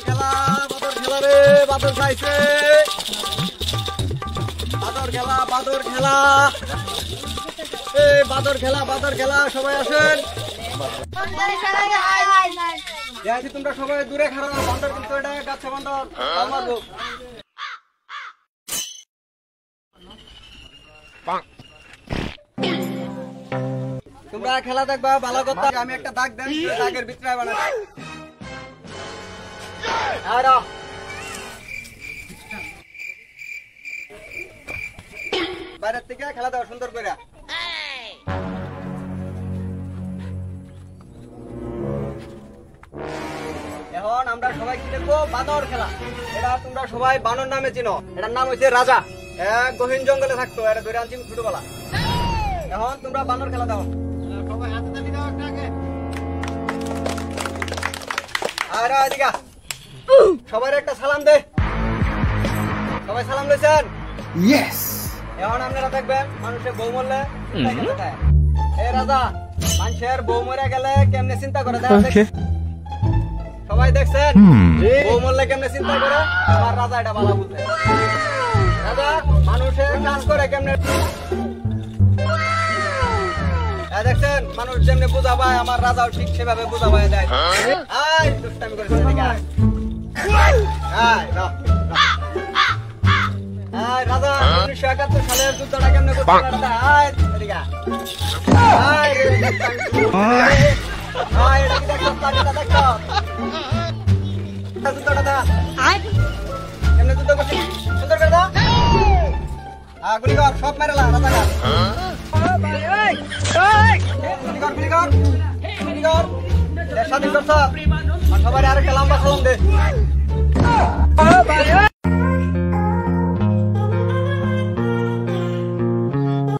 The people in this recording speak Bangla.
খেলা বাদর খেলা রে বাদর খাইছে বাদর খেলা এই বাদর খেলা সবাই আসেন দেখি তোমরা সবাই দূরে খাড়া বান্দর কিন্তু এটা গাছে বান্দর মারবো তোমরা খেলা দেখবা ভালো কথা আমি একটা দাগ দেন দাগের ভিতরে বানাবো আরে বাইরে থেকে খেলা দাও সুন্দর করে এখন আমরা সবাই কি দেখবো বানর খেলা এটা তোমরা সবাই বানর নামে চিনো এটার নাম হচ্ছে রাজা এক গহীন জঙ্গলে থাকতো এটা ধরে আনছি ছোটবেলা এখন তোমরা বানর খেলা দাও সবাই হাতে তালি দাও আগে আরে এদিকে সবার একটা সালাম দে সবাই সালাম দিয়েছেন ইয়েস এখন আপনারা দেখবেন মানুষের বউ মরলে এই রাজা মানুষের বউ মরে গেলে কেমনে চিন্তা করে সবাই দেখছেন বউ মরলে কেমনে চিন্তা করে আমার রাজা এটা ভালো বুঝে রাজা মানুষের কাজ করে কেমনে দেখছেন মানুষ যেমনি বুঝা পায় আমার রাজাও ঠিক সেভাবে বুঝা পায় দেয় দুষ্টামি করে রাজা 1971 সালের যুদ্ধটা কেমনে করতে সব মেরেলা রাজা সবাই আরেকটা লম্বা সালাম দে